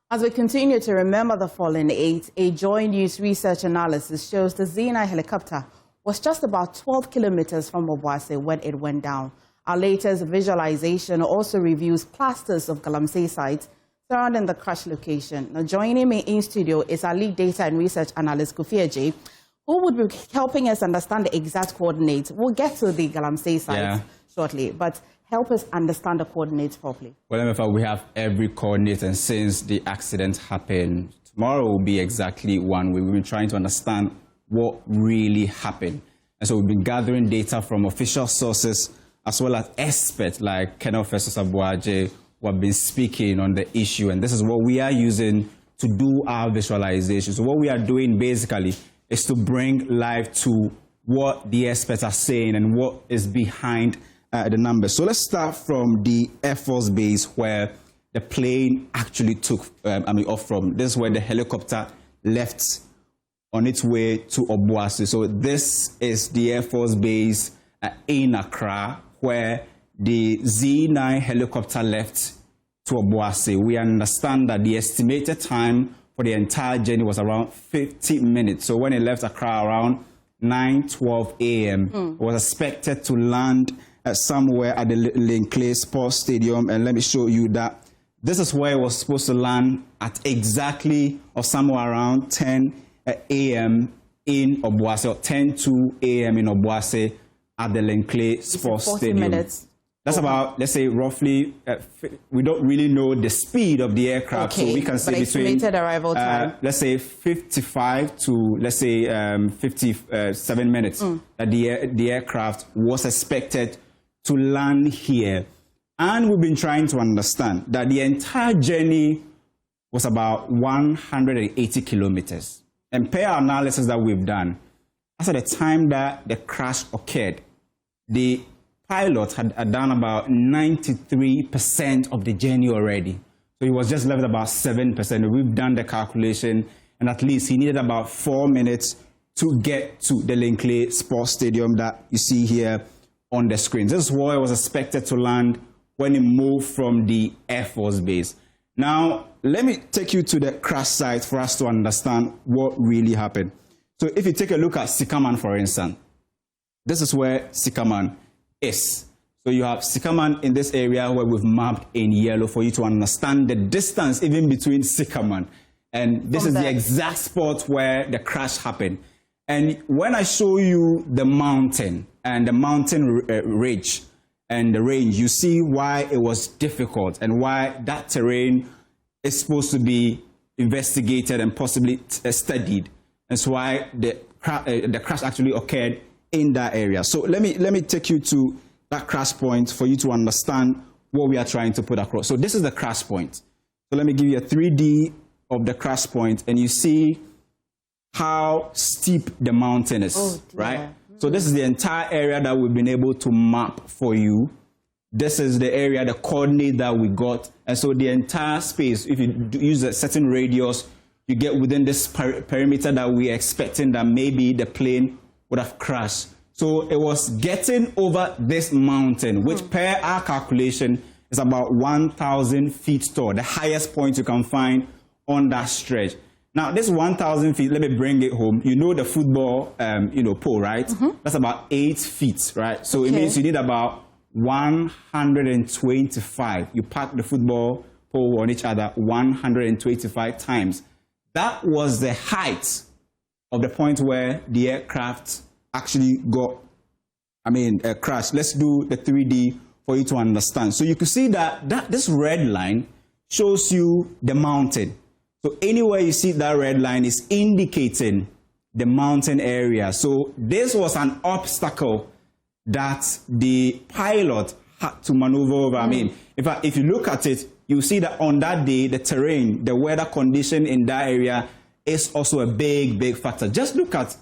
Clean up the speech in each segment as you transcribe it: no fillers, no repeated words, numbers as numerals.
As we continue to remember the fallen eight, a Joy News research analysis shows the Z-9 helicopter was just about 12 kilometers from Obuasi when it went down. Our latest visualization also reviews clusters of Galamsey sites surrounding the crash location. Now, joining me in studio is our lead data and research analyst, Kofi Ajay, who would be helping us understand the exact coordinates. We'll get to the Galamsey sites shortly, but help us understand the coordinates properly. Well, MFA, we have every coordinate, and since the accident happened, tomorrow will be exactly 1 week. We've been trying to understand what really happened. And so we've been gathering data from official sources as well as experts like Kenneth Abuaje, who have been speaking on the issue. And this is what we are using to do our visualization. So what we are doing basically is to bring life to what the experts are saying and what is behind the numbers. So let's start from the Air Force Base where the plane actually took off from. This is where the helicopter left on its way to Obuasi. So this is the Air Force Base in Accra where the Z-9 helicopter left to Obuasi. We understand that the estimated time for the entire journey was around 50 minutes. So when it left Accra around 9:12 a.m., it was expected to land somewhere at the Linkley Sports Stadium. And let me show you that this is where it was supposed to land at exactly or somewhere around 10 a.m. in Obuasi, or 10:02 a.m. in Obuasi at the Linkley Sports 40 Stadium. Minutes. That's about, let's say, roughly, we don't really know the speed of the aircraft, so we can say between, arrival time. let's say, 55 to, let's say, 57 minutes that the aircraft was expected to land here. And we've been trying to understand that the entire journey was about 180 kilometers. And per our analysis that we've done, as at the time that the crash occurred, the pilot had done about 93% of the journey already. So he was just left about 7%. We've done the calculation, and at least he needed about 4 minutes to get to the Linkley Sports Stadium that you see here on the screen. This is where it was expected to land when it moved from the Air Force Base. Now, let me take you to the crash site for us to understand what really happened. So if you take a look at Sikaman, for instance, this is where Sikaman is. So you have Sikaman in this area where we've mapped in yellow for you to understand the distance even between Sikaman. And this is the exact spot where the crash happened. And when I show you the mountain and the mountain ridge and the range, you see why it was difficult and why that terrain is supposed to be investigated and possibly studied. That's why the crash actually occurred in that area. So let me take you to that crash point for you to understand what we are trying to put across. So this is the crash point. So let me give you a 3D of the crash point, and you see how steep the mountain is, right? So this is the entire area that we've been able to map for you. This is the area, the coordinate that we got. And so the entire space, if you use a certain radius, you get within this perimeter that we're expecting that maybe the plane would have crashed. So it was getting over this mountain, which per our calculation is about 1,000 feet tall, the highest point you can find on that stretch. Now, this 1,000 feet, let me bring it home. You know the football, pole, right? That's about 8 feet, right? So it means you need about 125. You pack the football pole on each other 125 times. That was the height of the point where the aircraft actually got, crashed. Let's do the 3D for you to understand. So you can see that this red line shows you the mountain. So anywhere you see that red line is indicating the mountain area. So this was an obstacle that the pilot had to maneuver over. If you look at it, you see that on that day, the terrain, the weather condition in that area is also a big factor. Just look at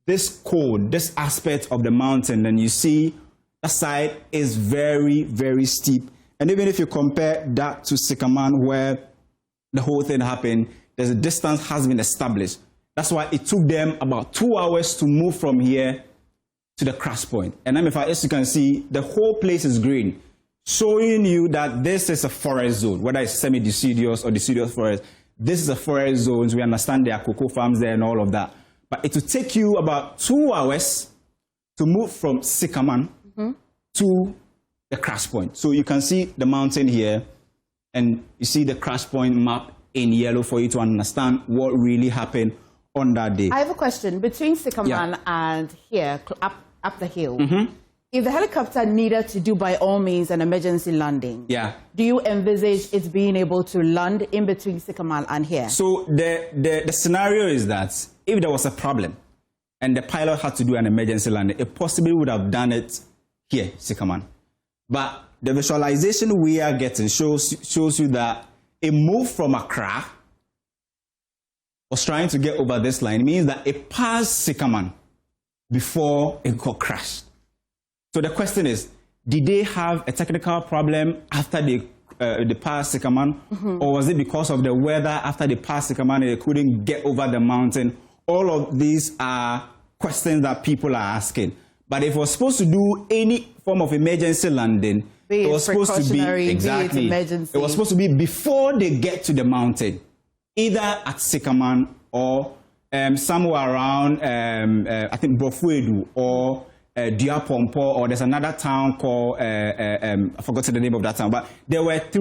this cone, this aspect of the mountain, and you see that side is very steep. And even if you compare that to Sikaman, where the whole thing happened, there's a distance has been established. That's why it took them about 2 hours to move from here to the crash point. And as you can see, the whole place is green, showing you that this is a forest zone, whether it's semi-deciduous or deciduous forest. this is a forest zone. We understand there are cocoa farms there and all of that. But it will take you about 2 hours to move from Sycaman to the crash point. So you can see the mountain here, and you see the crash point map in yellow for you to understand what really happened on that day. I have a question. Between Sycaman and here, up the hill, if the helicopter needed to do by all means an emergency landing, do you envisage it being able to land in between Sycaman and here? So the scenario is that if there was a problem and the pilot had to do an emergency landing, it possibly would have done it here, Sycaman. But the visualization we are getting shows you that it moved from Accra, was trying to get over this line. It means that it passed Sycaman before it got crashed. So the question is, did they have a technical problem after they passed Sycaman, or was it because of the weather after they passed Sycaman and they couldn't get over the mountain? All of these are questions that people are asking. But if it was supposed to do any form of emergency landing, it was supposed to be it was supposed to be before they get to the mountain, either at Sycaman or somewhere around I think Bofuedu or Diapompo, or there's another town called I forgot the name of that town. But there were at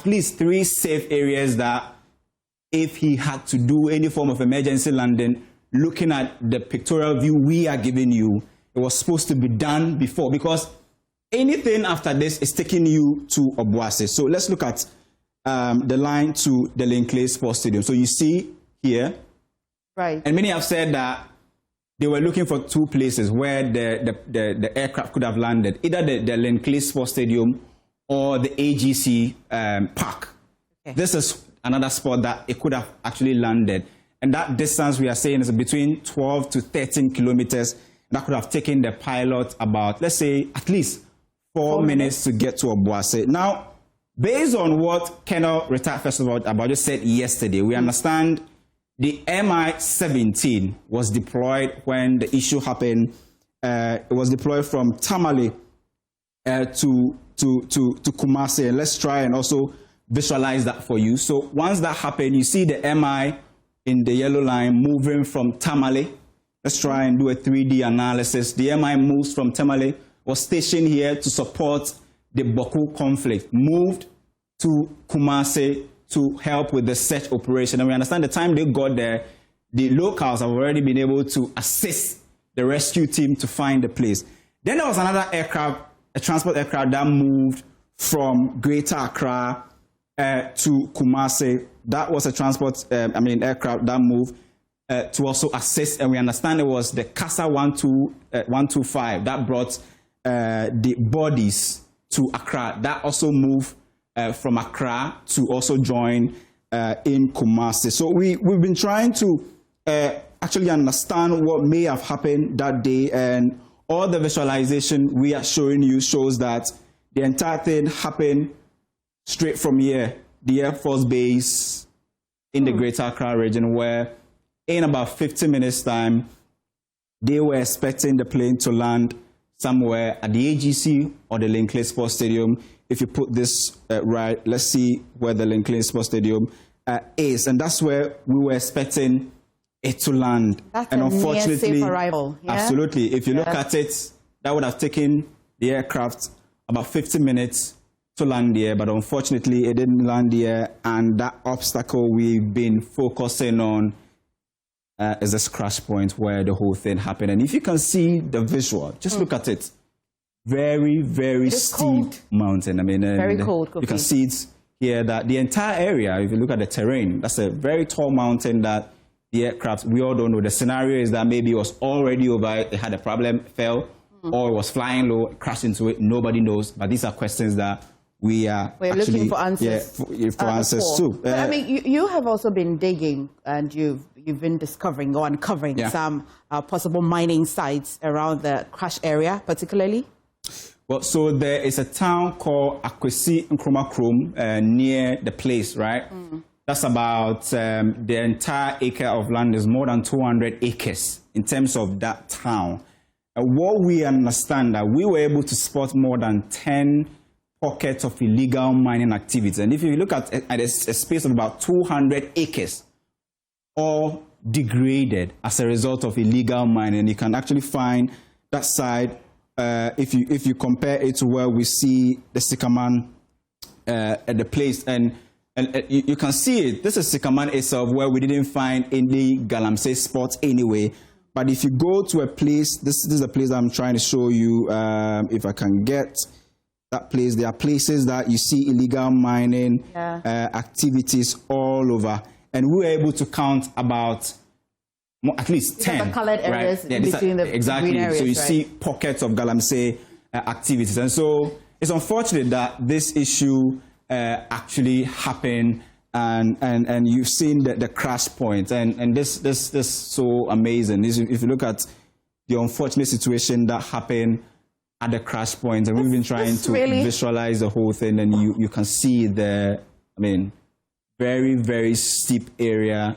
least three safe areas that if he had to do any form of emergency landing, looking at the pictorial view we are giving you, it was supposed to be done before, because anything after this is taking you to Obuasi. So let's look at the line to the Linkley Sports Stadium. So you see here, right? And many have said that they were looking for two places where the aircraft could have landed, either the Linkley Sports Stadium or the AGC Park. Okay. This is another spot that it could have actually landed. And that distance we are saying is between 12 to 13 kilometers. That could have taken the pilot about, let's say, at least 4 minutes to get to Obuasi. Now, based on what Colonel Retired First Abajo said yesterday, we understand the Mi-17 was deployed when the issue happened. It was deployed from Tamale to Kumasi. And let's try and also visualize that for you. So once that happened, you see the Mi in the yellow line moving from Tamale. Let's try and do a 3D analysis. The Mi moves from Tamale, was stationed here to support the Boku conflict, moved to Kumasi to help with the search operation. And we understand the time they got there, the locals have already been able to assist the rescue team to find the place. Then there was another aircraft, a transport aircraft that moved from Greater Accra to Kumasi. That was a transport, aircraft that moved to also assist, and we understand it was the CASA 125 that brought the bodies to Accra. That also moved from Accra to also join in Kumasi. So we've been trying to actually understand what may have happened that day, and all the visualization we are showing you shows that the entire thing happened straight from here, the Air Force Base in the Greater Accra region, where in about 15 minutes' time, they were expecting the plane to land somewhere at the AGC or the Linkley Sports Stadium. If you put this right, let's see where the Linkley Sports Stadium is. And that's where we were expecting it to land. That's and unfortunately, near safe arrival. Yeah? Absolutely. If you look at it, that would have taken the aircraft about 50 minutes to land there, but unfortunately it didn't land there, and that obstacle we've been focusing on is this crash point where the whole thing happened. And if you can see the visual, just look at it. Very, very steep mountain. I mean, very cold. You can see it here, that the entire area, if you look at the terrain, that's a very tall mountain that the aircraft, we all don't know. The scenario is that maybe it was already over, it had a problem, fell, or it was flying low, crashed into it. Nobody knows. But these are questions that we're looking for answers. Yeah, for answers too. But, I mean, you have also been digging, and you've been discovering or uncovering some possible mining sites around the crash area, particularly. Well, so there is a town called Akwesi Nkrumah Krom near the place, right? That's about the entire acre of land is more than 200 acres in terms of that town. And what we understand that we were able to spot more than 10 pockets of illegal mining activities. And if you look at a space of about 200 acres, all degraded as a result of illegal mining, you can actually find that side. If you compare it to where we see the Sikaman at the place, and you can see it. This is Sikaman itself, where we didn't find any galamsey spots anyway. But if you go to a place, this is a place that I'm trying to show you. If I can get that place, there are places that you see illegal mining activities all over, and we were able to count about at least 10 the colored areas, right? between the exactly. green areas, so you right? see pockets of galamsey activities, and so it's unfortunate that this issue actually happened, and you've seen the crash point, and this so amazing. If you look at the unfortunate situation that happened at the crash point, and we've been trying to visualize the whole thing, and you can see the, I mean, very, very steep area.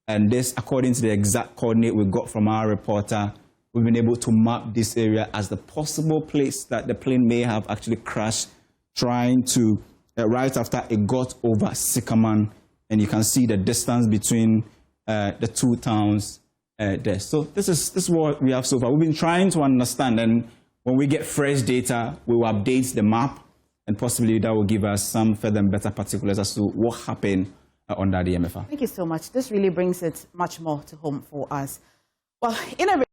And this, according to the exact coordinate we got from our reporter, we've been able to map this area as the possible place that the plane may have actually crashed, trying to, right after it got over Sikaman, and you can see the distance between the two towns there. So this is what we have so far. We've been trying to understand, and when we get fresh data, we will update the map, and possibly that will give us some further and better particulars as to what happened under the MFR. Thank you so much. This really brings it much more to home for us. Well, in a